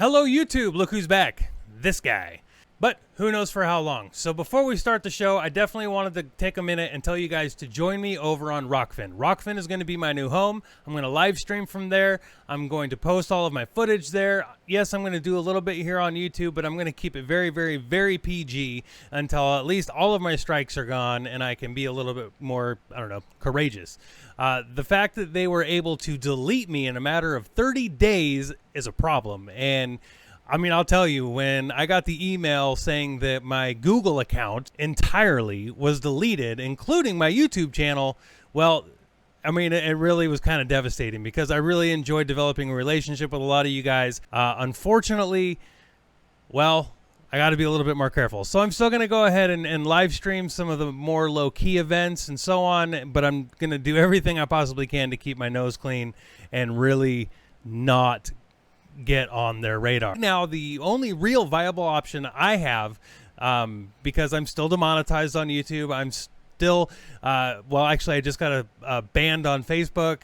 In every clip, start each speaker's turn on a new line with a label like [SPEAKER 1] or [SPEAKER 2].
[SPEAKER 1] Hello YouTube, look who's back, this guy. But who knows for how long. So before we start the show, I definitely wanted to take a minute and tell you guys to join me over on Rockfin. Rockfin is going to be my new home. I'm going to live stream from there. I'm going to post all of my footage there. Yes, I'm going to do a little bit here on YouTube, but I'm going to keep it very, very, very PG until at least all of my strikes are gone and I can be a little bit more, I don't know, courageous. The fact that they were able to delete me in a matter of 30 days is a problem. And I mean, I'll tell you, when I got the email saying that my Google account entirely was deleted, including my YouTube channel, well, I mean, it really was kind of devastating because I really enjoyed developing a relationship with a lot of you guys. Unfortunately, well, I got to be a little bit more careful. So I'm still going to go ahead and live stream some of the more low-key events and so on, but I'm going to do everything I possibly can to keep my nose clean and really not get on their radar. Now, the only real viable option I have, because I'm still demonetized on YouTube, I'm still, well, actually, I just got a banned on Facebook,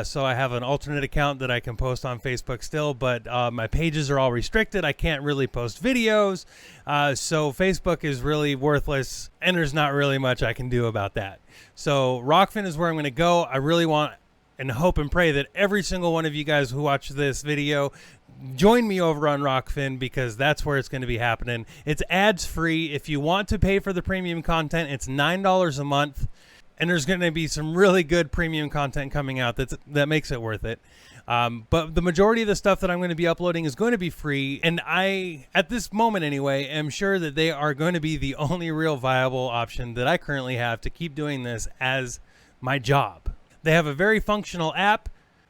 [SPEAKER 1] so I have an alternate account that I can post on Facebook still, but my pages are all restricted. I can't really post videos, so Facebook is really worthless, and there's not really much I can do about that. So Rockfin is where I'm going to go. I really want and hope and pray that every single one of you guys who watch this video join me over on Rockfin, because that's where it's going to be happening. It's ads free. If you want to pay for the premium content, it's $9 a month, and there's going to be some really good premium content coming out that makes it worth it. But the majority of the stuff that I'm going to be uploading is going to be free, and I, at this moment anyway, am sure that they are going to be the only real viable option that I currently have to keep doing this as my job. They have a very functional app.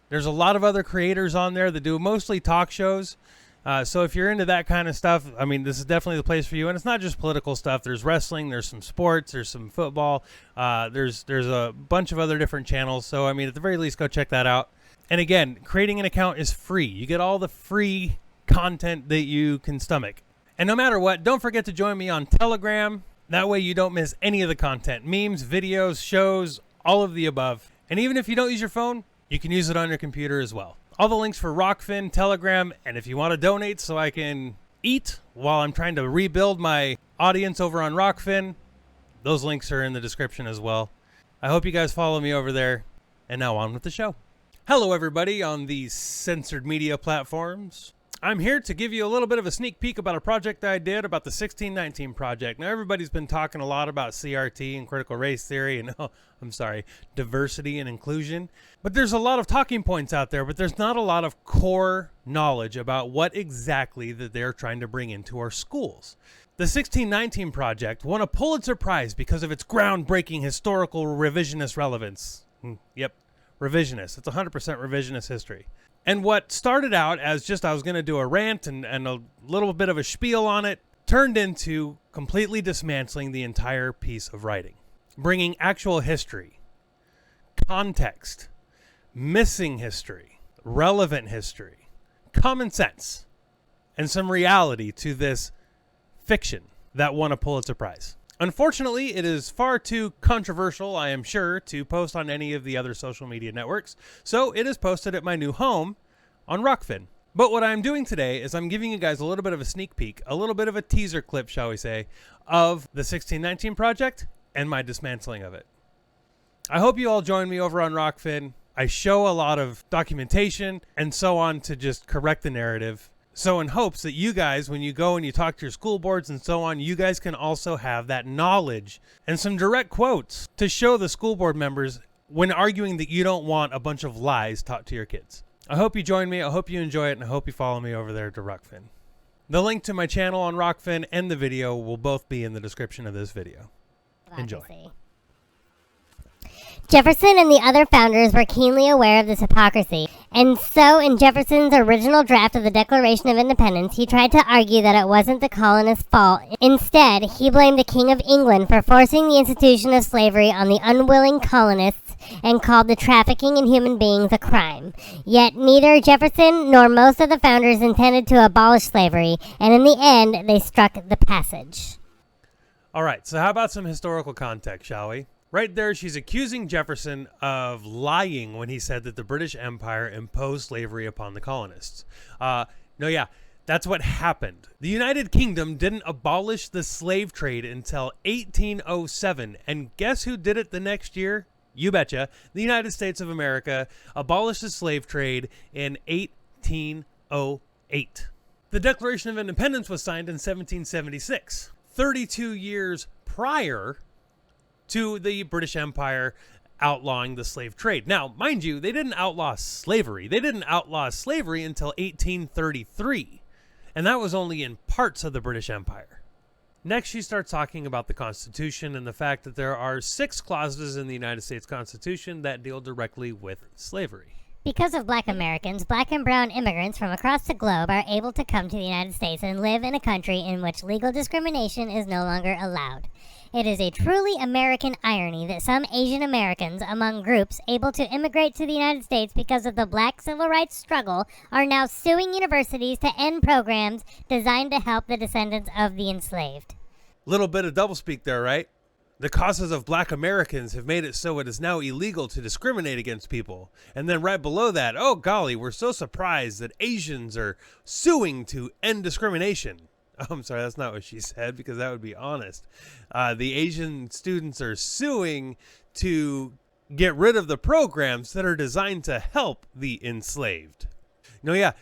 [SPEAKER 1] There's a lot of other creators on there that do mostly talk shows. So if you're into that kind of stuff, I mean, this is definitely the place for you. And it's not just political stuff. There's wrestling, there's some sports, there's some football. There's a bunch of other different channels. So, I mean, at the very least, go check that out. And again, creating an account is free. You get all the free content that you can stomach. And no matter what, don't forget to join me on Telegram. That way you don't miss any of the content. Memes, videos, shows, all of the above. And even if you don't use your phone, you can use it on your computer as well. All the links for Rockfin, Telegram, and if you want to donate so I can eat while I'm trying to rebuild my audience over on Rockfin, those links are in the description as well. I hope you guys follow me over there. And now on with the show. Hello everybody on these censored media platforms. I'm here to give you a little bit of a sneak peek about a project I did about the 1619 project. Now, everybody's been talking a lot about CRT and critical race theory and, diversity and inclusion. But there's a lot of talking points out there, but there's not a lot of core knowledge about what exactly that they're trying to bring into our schools. The 1619 project won a Pulitzer Prize because of its groundbreaking historical revisionist relevance. Yep, revisionist. It's 100% revisionist history. And what started out as just I was going to do a rant and a little bit of a spiel on it turned into completely dismantling the entire piece of writing. Bringing actual history, context, missing history, relevant history, common sense, and some reality to this fiction that won a Pulitzer Prize. Unfortunately, it is far too controversial, I am sure, to post on any of the other social media networks, so it is posted at my new home on Rockfin. But what I'm doing today is I'm giving you guys a little bit of a sneak peek, a little bit of a teaser clip, shall we say, of the 1619 project and my dismantling of it. I hope you all join me over on Rockfin. I show a lot of documentation and so on to just correct the narrative. So in hopes that you guys, when you go and you talk to your school boards and so on, you guys can also have that knowledge and some direct quotes to show the school board members when arguing that you don't want a bunch of lies taught to your kids. I hope you join me. I hope you enjoy it. And I hope you follow me over there to Rockfin. The link to my channel on Rockfin and the video will both be in the description of this video. Enjoy.
[SPEAKER 2] Jefferson and the other founders were keenly aware of this hypocrisy, and so in Jefferson's original draft of the Declaration of Independence, he tried to argue that it wasn't the colonists' fault. Instead, he blamed the King of England for forcing the institution of slavery on the unwilling colonists and called the trafficking in human beings a crime. Yet neither Jefferson nor most of the founders intended to abolish slavery, and in the end, they struck the passage.
[SPEAKER 1] All right, so how about some historical context, shall we? Right there, she's accusing Jefferson of lying when he said that the British Empire imposed slavery upon the colonists. That's what happened. The United Kingdom didn't abolish the slave trade until 1807, and guess who did it the next year? You betcha. The United States of America abolished the slave trade in 1808. The Declaration of Independence was signed in 1776, 32 years prior to the British Empire outlawing the slave trade. Now, mind you, they didn't outlaw slavery. They didn't outlaw slavery until 1833, and that was only in parts of the British Empire. Next, she starts talking about the Constitution and the fact that there are 6 clauses in the United States Constitution that deal directly with slavery.
[SPEAKER 2] Because of black Americans, black and brown immigrants from across the globe are able to come to the United States and live in a country in which legal discrimination is no longer allowed. It is a truly American irony that some Asian Americans among groups able to immigrate to the United States because of the black civil rights struggle are now suing universities to end programs designed to help the descendants of the enslaved.
[SPEAKER 1] Little bit of doublespeak there, right? The causes of black Americans have made it so it is now illegal to discriminate against people. And then right below that, oh golly, we're so surprised that Asians are suing to end discrimination. Oh, I'm sorry, that's not what she said, because that would be honest. The Asian students are suing to get rid of the programs that are designed to help the enslaved. No, yeah,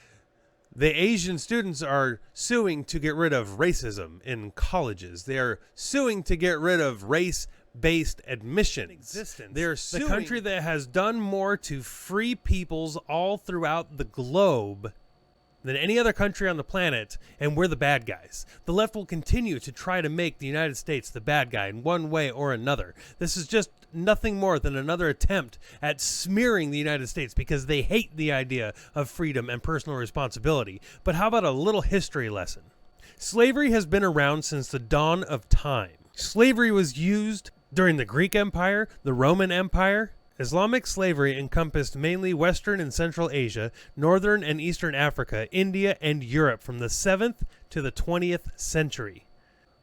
[SPEAKER 1] the Asian students are suing to get rid of racism in colleges. They are suing to get rid of race-based admissions. They are suing the country that has done more to free peoples all throughout the globe than any other country on the planet, and we're the bad guys. The left will continue to try to make the United States the bad guy in one way or another. This is just nothing more than another attempt at smearing the United States because they hate the idea of freedom and personal responsibility. But how about a little history lesson? Slavery has been around since the dawn of time. Slavery was used during the Greek Empire, the Roman Empire. Islamic slavery encompassed mainly Western and Central Asia, Northern and Eastern Africa, India, and Europe from the 7th to the 20th century.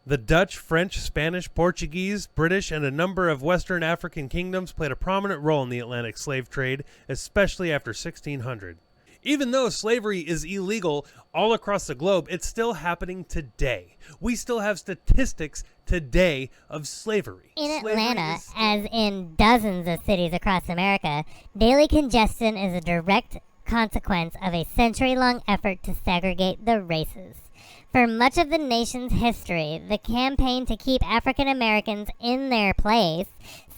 [SPEAKER 1] The Dutch, French, Spanish, Portuguese, British, and a number of Western African kingdoms played a prominent role in the Atlantic slave trade, especially after 1600. Even though slavery is illegal all across the globe, it's still happening today. We still have statistics today of slavery.
[SPEAKER 2] In Atlanta, as in dozens of cities across America, daily congestion is a direct consequence of a century-long effort to segregate the races. For much of the nation's history, the campaign to keep African Americans in their place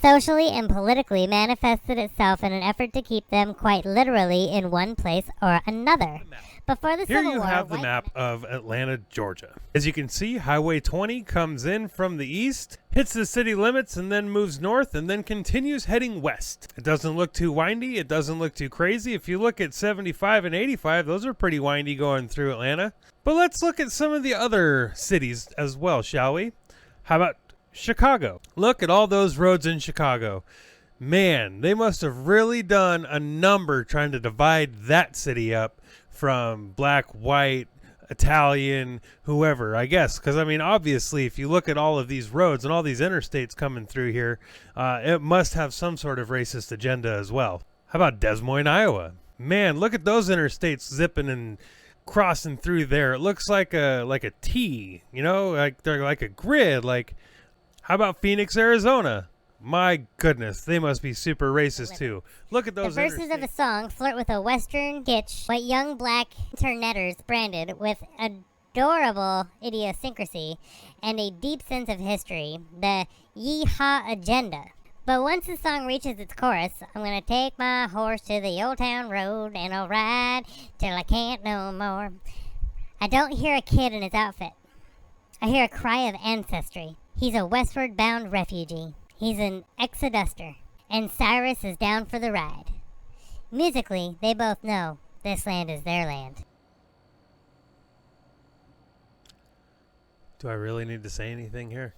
[SPEAKER 2] socially and politically manifested itself in an effort to keep them quite literally in one place or another. Before the
[SPEAKER 1] Here
[SPEAKER 2] Civil
[SPEAKER 1] you
[SPEAKER 2] War,
[SPEAKER 1] have the map of Atlanta, Georgia. As you can see, Highway 20 comes in from the east, hits the city limits, and then moves north, and then continues heading west. It doesn't look too windy. It doesn't look too crazy. If you look at 75 and 85, those are pretty windy going through Atlanta. But let's look at some of the other cities as well, shall we? How about Chicago? Look at all those roads in Chicago. Man, they must have really done a number trying to divide that city up from black, white, Italian, whoever, I guess. Because, I mean, obviously, if you look at all of these roads and all these interstates coming through here, it must have some sort of racist agenda as well. How about Des Moines, Iowa? Man, look at those interstates zipping and crossing through there. It looks like a T, you know, like they're like a grid. Like, how about Phoenix, Arizona? My goodness, they must be super racist too. Look at those.
[SPEAKER 2] The verses of a song flirt with a Western kitsch, what young black interneters branded with adorable idiosyncrasy and a deep sense of history, the Yeehaw agenda. But once the song reaches its chorus, I'm gonna take my horse to the old town road and I'll ride till I can't no more. I don't hear a kid in his outfit. I hear a cry of ancestry. He's a westward bound refugee. He's an exoduster, and Cyrus is down for the ride. Musically, they both know this land is their land.
[SPEAKER 1] Do I really need to say anything here?